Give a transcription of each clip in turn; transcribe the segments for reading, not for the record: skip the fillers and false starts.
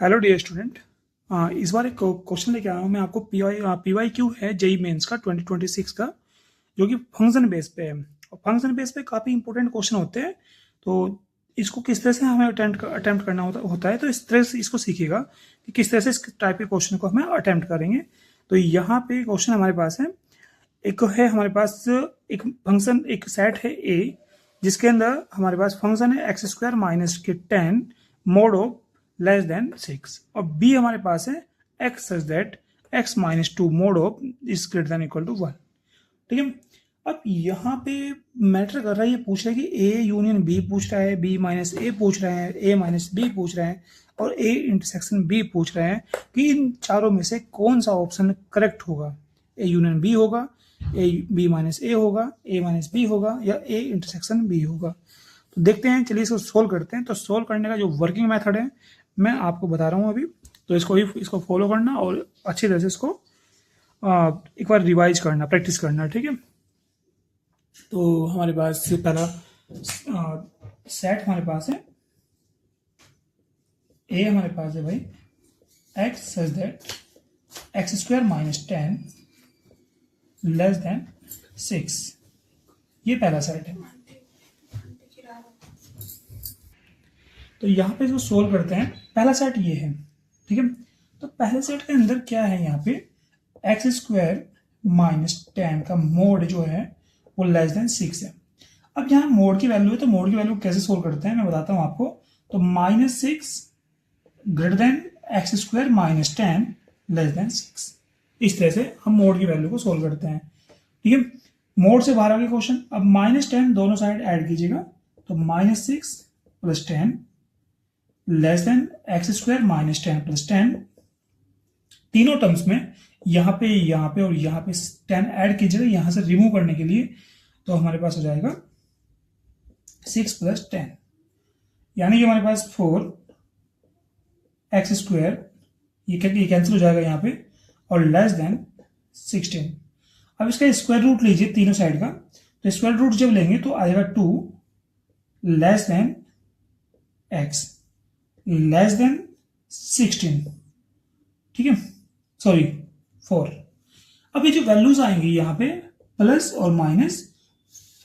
Hello dear student. इस बार एक question लेके आया हूँ मैं आपको। पी वाई क्यू है जेई मेंस का 2026 का, जो कि फंक्शन बेस पे है। और फंक्शन बेस पे काफ़ी इंपॉर्टेंट क्वेश्चन होते हैं। तो इसको किस तरह से हमें अटेम्प्ट करना होता है, तो इस तरह से इसको सीखिएगा कि किस तरह से इस टाइप के क्वेश्चन को हमें अटेम्प्ट करेंगे। तो यहाँ पे क्वेश्चन हमारे पास है, एक है हमारे पास एक फंक्शन, एक सेट है ए, जिसके अंदर हमारे पास फंक्शन है एक्स स्क्वायर माइनस के 10 मोड ऑफ लेस देन 6, और बी हमारे पास है x such that x minus 2 mod of is greater than equal to 1। ठीक है। अब यहाँ पे मैटर कर रहा है, ये पूछ रहा है कि ए यूनियन बी पूछ रहा है, बी माइनस ए पूछ रहे हैं, ए माइनस बी पूछ रहे हैं, और ए इंटरसेक्शन बी पूछ रहे हैं कि इन चारों में से कौन सा ऑप्शन करेक्ट होगा। ए यूनियन बी होगा, ए बी माइनस ए होगा, ए माइनस बी होगा, या ए इंटरसेक्शन बी होगा। तो देखते हैं, चलिए इसको सोल्व करते हैं। तो सोल्व करने का जो वर्किंग मेथड है मैं आपको बता रहा हूँ अभी, तो इसको फॉलो करना और अच्छी तरह से इसको एक बार रिवाइज करना, प्रैक्टिस करना। ठीक है। तो हमारे पास पहला सेट हमारे पास है ए, हमारे पास है भाई x such that x square minus 10 less than 6। ये पहला सेट है। तो यहाँ पे इसको सोल्व करते हैं। पहला सेट ये है, ठीक है। तो पहले सेट के अंदर क्या है, यहाँ पे एक्स स्क्वायर माइनस 10 का मोड जो है वो लेस देन 6 है। अब यहाँ मोड की वैल्यू है, तो मोड की वैल्यू कैसे सोल्व करते हैं मैं बताता हूँ आपको। तो minus 6 greater than x square minus 10 less than 6, इस तरह से हम मोड की वैल्यू को सोल्व करते हैं। ठीक है। मोड से बाहर आ गया क्वेश्चन। अब माइनस 10 दोनों साइड ऐड कीजिएगा, तो minus 6 plus 10 less than x square minus 10 plus 10। तीनों टर्म्स में यहाँ पे और यहाँ पे 10 ऐड कीजिएगा, यहाँ से रिमूव करने के लिए। तो हमारे पास हो जाएगा 6 प्लस 10, यानी कि हमारे पास 4 एक्स स्क्वायर, ये कैंसिल हो जाएगा यहाँ पे, और लेस देन 16। अब इसका स्क्वायर रूट लीजिए तीनों साइड का। तो स्क्वायर रूट जब लेंगे तो आएगा 2 less than x less than 16। ठीक है, सॉरी 4। अब ये जो वैल्यूज आएंगी यहाँ पे प्लस और माइनस,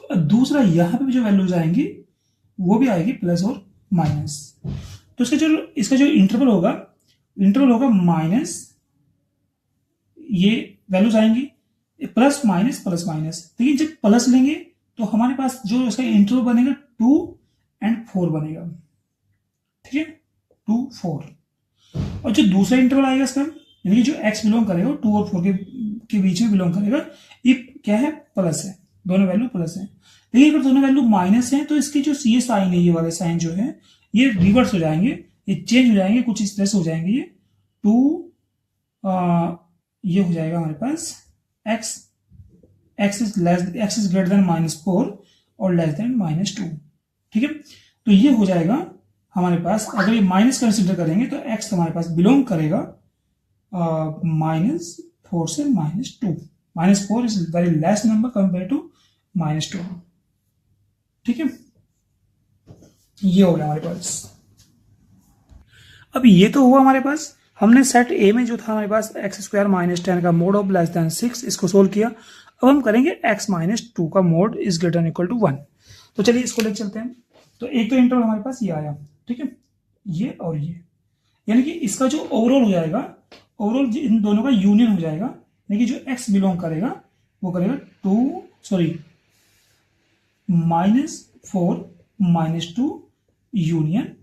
दूसरा यहाँ पे भी जो वैल्यूज आएंगी वो भी आएगी प्लस और माइनस। तो इसका जो इंटरवल होगा माइनस, ये वैल्यूज आएंगी प्लस माइनस प्लस माइनस। लेकिन जब प्लस लेंगे तो हमारे पास जो इसका इंटरवल बनेगा 2 एंड 4 बनेगा। ठीक है, 2 4। और जो दूसरा इंटरवल आएगा इसका, यानी कि जो x बिलोंग करेगा 2 और 4 के बीच में बिलोंग करेगा, ये क्या है, प्लस है। दोनों वैल्यू प्लस है। लेकिन अगर दोनों वैल्यू माइनस है तो इसकी जो सी साइन है, ये वाले साइन जो है ये रिवर्स हो जाएंगे, ये चेंज हो जाएंगे, कुछ इस तरह से हो जाएंगे। ये 2 ये हो जाएगा हमारे पास x इज ग्रेटर देन -4 और लेस देन -2। ठीक है। तो ये हो जाएगा हमारे पास, अगर ये माइनस कंसिडर करेंगे तो x हमारे पास बिलोंग करेगा -4 से -2। -4 is very less number compare to -2। ठीक है, ये हो गया हमारे पास। अब ये तो हुआ हमारे पास, हमने सेट ए में जो था हमारे पास एक्स स्क्वायर माइनस 10 का मोड ऑफ लेस देन 6, इसको सोल्व किया। अब हम करेंगे एक्स माइनस 2 का mod is greater than equal to 1। तो चलिए इसको लेकर चलते हैं। तो एक तो इंटरवल हमारे पास ये आया, ठीक है, ये और ये, यानी कि इसका जो ओवरऑल हो जाएगा, ओवरऑल इन दोनों का यूनियन हो जाएगा। यानी कि जो एक्स बिलोंग करेगा वो करेगा -4 -2 यूनियन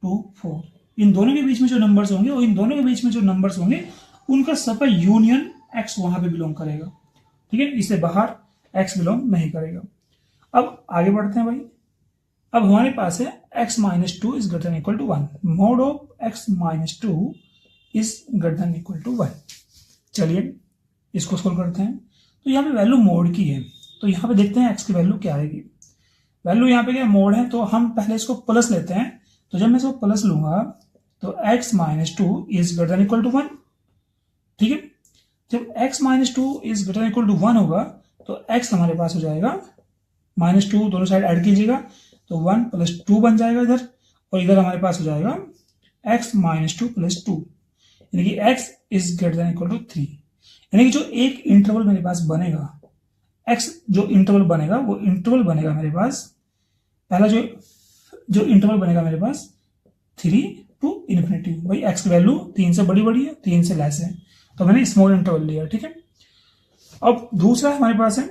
2 4। इन दोनों के बीच में जो नंबर्स होंगे, और इन दोनों के बीच में जो नंबर्स होंगे उनका सबका यूनियन एक्स वहां पे बिलोंग करेगा। ठीक है, इससे बाहर एक्स बिलोंग नहीं करेगा। अब आगे बढ़ते हैं भाई। अब हमारे पास है x minus 2 is greater than equal to 1, mod of x minus 2 is greater than equal to 1। चलिए इसको सोल्व करते हैं। तो यहाँ पे वैल्यू मोड की है, तो यहाँ पे देखते हैं x की वैल्यू क्या आएगी। वैल्यू यहाँ पे क्या मोड है, तो हम पहले इसको प्लस लेते हैं। तो जब मैं इसको प्लस लूंगा तो x minus 2 is greater than equal to 1। ठीक है, जब x minus 2 is greater than equal to 1 होगा तो x हमारे पास हो जाएगा -2, दोनों साइड ऐड कीजिएगा तो 1 + 2 बन जाएगा इधर, और इधर हमारे पास हो जाएगा x minus two plus two, यानी कि x is greater than equal to 3। यानी कि जो एक इंटरवल मेरे पास बनेगा, x जो इंटरवल बनेगा वो इंटरवल बनेगा मेरे पास, पहला जो इंटरवल बनेगा मेरे पास 3 टू इन्फिनिटी। भाई x की वैल्यू 3 से बड़ी है, 3 से लेस है, तो मैंने स्मॉल इंटरवल लिया, ठीक है। अब दूसरा हमारे पास है,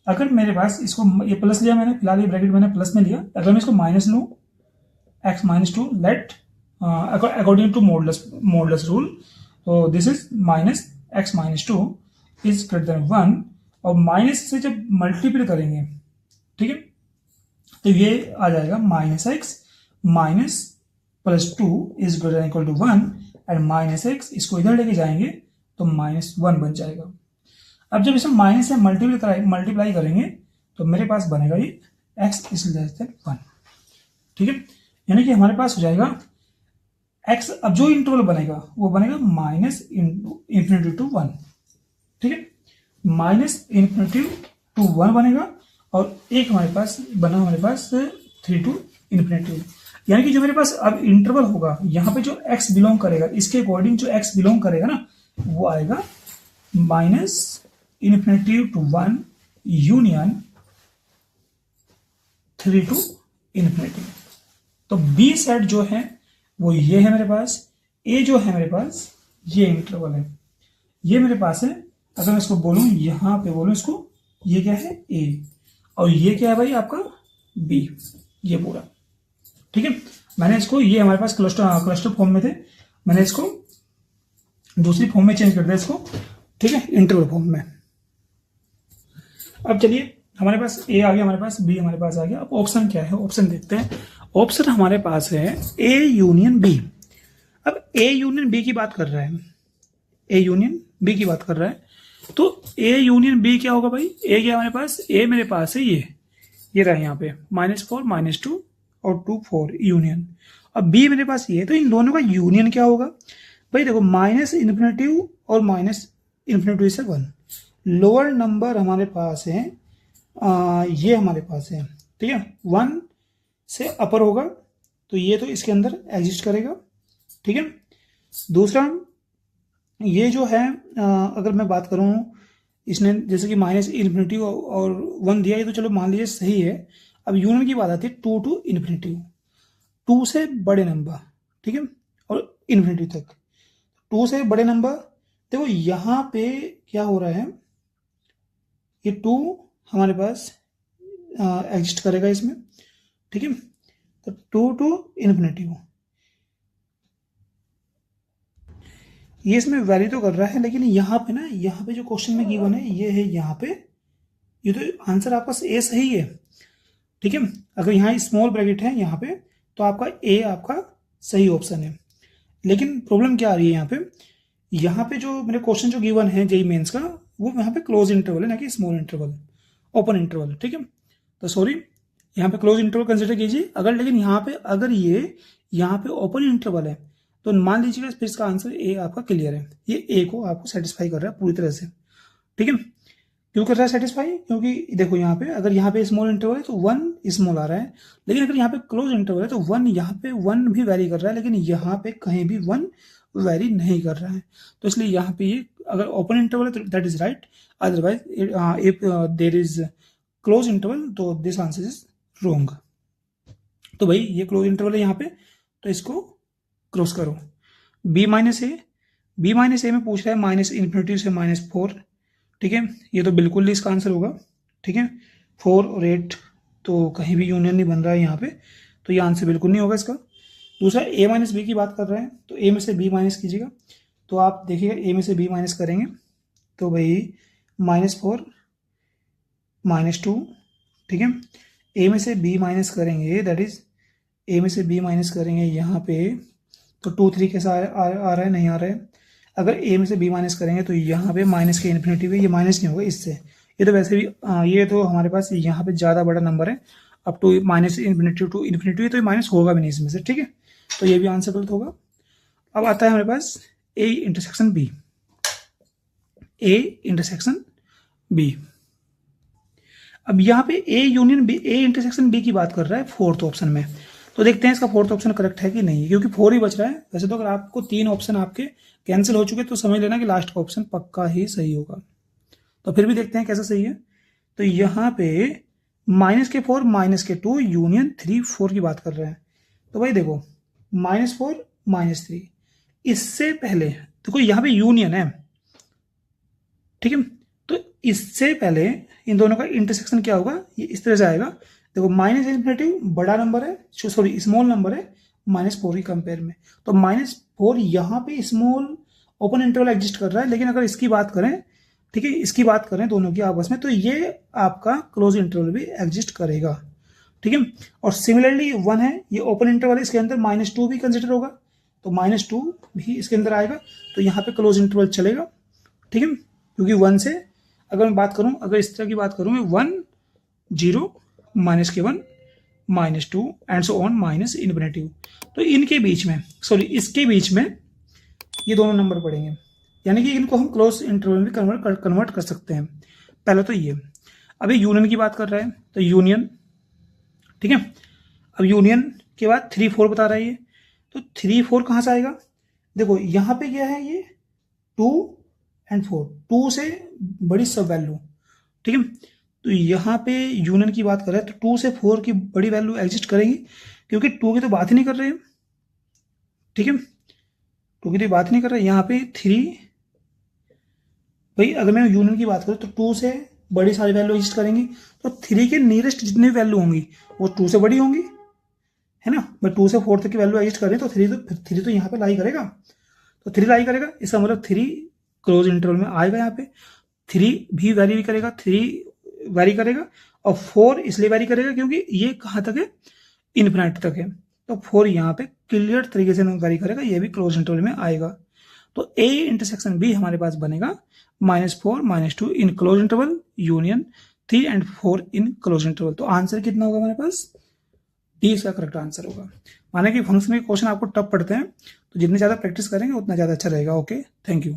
अगर मेरे पास इसको ये प्लस लिया मैंने, फिलहाल ये ब्रैकेट मैंने प्लस में लिया, अगर मैं इसको माइनस लूँ x minus two, let according to modulus rule, तो this is minus x minus two is greater than 1, और माइनस से जब मल्टीप्लाई करेंगे, ठीक है, तो ये आ जाएगा minus x minus plus two is greater than equal to 1, and minus x इसको इधर लेके जाएंगे तो माइनस 1 बन जाएगा। अब जब इसे माइनस से मल्टीप्लाई करेंगे तो मेरे पास बनेगा ये x इज लेस देन 1, ठीक है। यानी कि हमारे पास हो जाएगा x, अब जो इंटरवल बनेगा वो बनेगा माइनस इंफिनिटी टू 1, ठीक है, माइनस इंफिनिटी टू 1 बनेगा, और एक हमारे पास बना हमारे पास 3 टू इन्फिनिटी। यानी कि जो मेरे पास अब इंटरवल होगा, यहाँ पे जो x बिलोंग करेगा, इसके अकॉर्डिंग जो x बिलोंग करेगा ना, वो आएगा minus infinity to 1 union 3 to infinity. तो बी सेट जो है वो ये है मेरे पास, ए जो है मेरे पास ये इंटरवल है, ये मेरे पास है। अगर मैं इसको बोलूं, यहां पे बोलूं इसको, ये क्या है ए, और ये क्या है भाई आपका बी, ये पूरा, ठीक है। मैंने इसको, ये हमारे पास क्लस्टर फॉर्म में थे, मैंने इसको दूसरी फॉर्म में चेंज कर दिया इसको, ठीक है, इंटरवल फॉर्म में। अब चलिए हमारे पास ए आ गया, हमारे पास बी हमारे पास आ गया। अब ऑप्शन क्या है, ऑप्शन देखते हैं। ऑप्शन हमारे पास है ए यूनियन बी। अब ए यूनियन बी की बात कर रहा है, ए यूनियन बी की बात कर रहा है, तो ए यूनियन बी क्या होगा भाई, ए क्या हमारे पास, ए मेरे पास है ये रहा यहाँ पे -4 -2 और 2 4 यूनियन। अब बी मेरे पास ये है, तो इन दोनों का यूनियन क्या होगा भाई, देखो माइनस इन्फिनिटी और माइनस इन्फिनिटी से 1, लोअर नंबर हमारे पास है ये हमारे पास है, ठीक है, 1 से अपर होगा, तो ये तो इसके अंदर एग्जिस्ट करेगा, ठीक है। दूसरा ये जो है अगर मैं बात करूं, इसने जैसे कि माइनस इन्फिनिटी और 1 दिया, ये तो चलो मान लीजिए सही है। अब यूनियन की बात आती है 2 टू इन्फिनिटी, 2 से बड़े नंबर, ठीक है, और इन्फिनिटी तक, 2 से बड़े नंबर। देखो यहाँ पे क्या हो रहा है, ये 2 हमारे पास एग्जिस्ट करेगा इसमें, ठीक है, तो 2 टू इन्फिनिटी हो, ये इसमें वैल्यू तो कर रहा है, लेकिन यहाँ पे ना, यहाँ पे जो क्वेश्चन में गिवन है ये है, यहाँ पे ये तो आंसर आपका ए सही है, ठीक है। अगर यहाँ स्मॉल ब्रैकेट है यहाँ पे, तो आपका ए आपका सही ऑप्शन है। लेकिन प्रॉब्लम क्या आ रही है यहाँ पे जो मेरे क्वेश्चन जो गिवन है जेईई मेंस का, वो यहाँ पे क्लोज इंटरवल है, ना कि स्मॉल इंटरवल, ओपन इंटरवल, ठीक है। तो सॉरी, यहाँ पे क्लोज इंटरवल कंसिडर कीजिए अगर, लेकिन यहाँ पे अगर ये यहाँ पे ओपन इंटरवल है, तो मान लीजिएगा फिर इसका आंसर ए आपका क्लियर है, ये ए को आपको सेटिस्फाई कर रहा है पूरी तरह से, ठीक है। क्यों कर रहा है सेटिस्फाई, क्योंकि देखो यहाँ पे अगर यहाँ पे स्मॉल इंटरवल है तो 1 स्मॉल आ रहा है, लेकिन अगर यहाँ पे क्लोज इंटरवल है तो 1, यहाँ पे 1 भी वैरी कर रहा है, लेकिन यहाँ पे कहीं भी 1 वैरी नहीं कर रहा है। तो इसलिए यहाँ पे ये अगर ओपन इंटरवल है तो that is right, otherwise if there is close interval तो दिस आंसर इज रॉन्ग। तो भाई ये क्लोज इंटरवल है यहाँ पे, तो इसको क्रॉस करो। बी माइनस ए में पूछ रहा है माइनस इन्फिनिटी से -4, ठीक है, ये तो बिल्कुल ही इसका आंसर होगा, ठीक है। 4 और 8 तो कहीं भी यूनियन नहीं बन रहा है यहाँ पे, तो ये आंसर बिल्कुल नहीं होगा इसका। दूसरा ए माइनस बी की बात कर रहे हैं, तो ए में से बी माइनस कीजिएगा, तो आप देखिएगा ए में से बी माइनस करेंगे तो भाई -4 -2, ठीक है। ए में से बी माइनस करेंगे, दैट इज ए में से बी माइनस करेंगे यहाँ पे, तो 2 3 कैसा आ रहा है, नहीं आ रहा है। अगर ए में से बी माइनस करेंगे तो यहाँ पे माइनस के इन्फिनिटी पे ये माइनस नहीं होगा इससे, ये तो वैसे भी ये तो हमारे पास यहाँ पे ज़्यादा बड़ा नंबर है, up to minus infinity to infinity, तो ये माइनस होगा भी नहीं इसमें से, ठीक है। तो ये भी आंसर गलत होगा। अब आता है हमारे पास A intersection B, A intersection B. अब यहाँ पे A union B, A intersection B की बात कर रहा है 4th ऑप्शन में, तो देखते हैं इसका फोर्थ ऑप्शन करेक्ट है कि नहीं, क्योंकि 4 ही बच रहा है। वैसे तो अगर आपको 3 ऑप्शन आपके कैंसिल हो चुके तो समझ लेना कि लास्ट का ऑप्शन पक्का ही सही होगा। तो फिर भी देखते हैं कैसे सही है। तो यहाँ पे -4 -2 यूनियन 3 4 की बात कर रहे हैं। तो भाई देखो -4 -3, इससे पहले देखो यहाँ पे यूनियन है, ठीक है। तो इससे पहले इन दोनों का इंटरसेक्शन क्या होगा, ये इस तरह से आएगा। देखो -∞ बड़ा नंबर है, सॉरी स्मॉल नंबर है -4 की कंपेयर में। तो -4 यहाँ पे स्मॉल ओपन इंटरवल एग्जिस्ट कर रहा है, लेकिन अगर इसकी बात करें, ठीक है, इसकी बात करें दोनों की आपस में, तो ये आपका क्लोज इंटरवल भी एग्जिस्ट करेगा, ठीक है। और सिमिलरली 1 है, ये ओपन इंटरवल है, इसके अंदर -2 भी कंसिडर होगा, तो -2 भी इसके अंदर आएगा, तो यहाँ पे क्लोज इंटरवल चलेगा, ठीक है। क्योंकि 1 से अगर मैं बात करूं, अगर इस तरह की बात करूं मैं 1 0 -1 -2 एंड सो ऑन -∞, तो इनके बीच में, सॉरी इसके बीच में ये दोनों नंबर पड़ेंगे, यानी कि इनको हम क्लोज इंटरवल में कन्वर्ट कर सकते हैं। पहले तो ये, अभी यूनियन की बात कर रहे हैं, तो यूनियन, ठीक है। अब यूनियन के बाद 3 4 बता रहा है ये, तो 3 4 कहाँ से आएगा, देखो यहाँ पे क्या है, ये 2 एंड 4, 2 से बड़ी सब वैल्यू, ठीक है। तो यहाँ पे यूनियन की बात कर रहे हैं, तो 2 से 4 की बड़ी वैल्यू एग्जिस्ट करेंगी, क्योंकि 2 की तो बात ही नहीं कर रहे हैं, ठीक है। 2 की तो बात नहीं कर रहे, यहाँ पे 3, भाई अगर मैं यूनियन की बात करूँ तो 2 से बड़ी सारी वैल्यू एग्जिस्ट करेंगी, तो 3 के नियरेस्ट जितनी वैल्यू होंगी वो 2 से बड़ी होंगी, है ना। भाई 2 से 4 तक की वैल्यू एग्जिस्ट करें तो 3 तो यहाँ पे लाई करेगा, तो 3 लाई करेगा, इसका मतलब 3 क्लोज इंटरवल में आएगा। यहाँ पे 3 भी वैरी भी करेगा, 3 वैरी करेगा, और 4 इसलिए वैरी करेगा क्योंकि ये कहाँ तक है, इन्फिनिटी तक है, तो 4 यहाँ पे क्लियर तरीके से वैरी करेगा, ये भी क्लोज इंटरवल में आएगा। तो ए इंटरसेक्शन बी हमारे पास बनेगा -4 -2 in close interval, union 3 and 4 in close interval. तो आंसर कितना होगा हमारे पास, डी इसका करेक्ट आंसर होगा। माने कि फंक्शन के क्वेश्चन आपको टफ पड़ते हैं, तो जितनी ज़्यादा प्रैक्टिस करेंगे उतना ज़्यादा अच्छा रहेगा। Okay, thank you.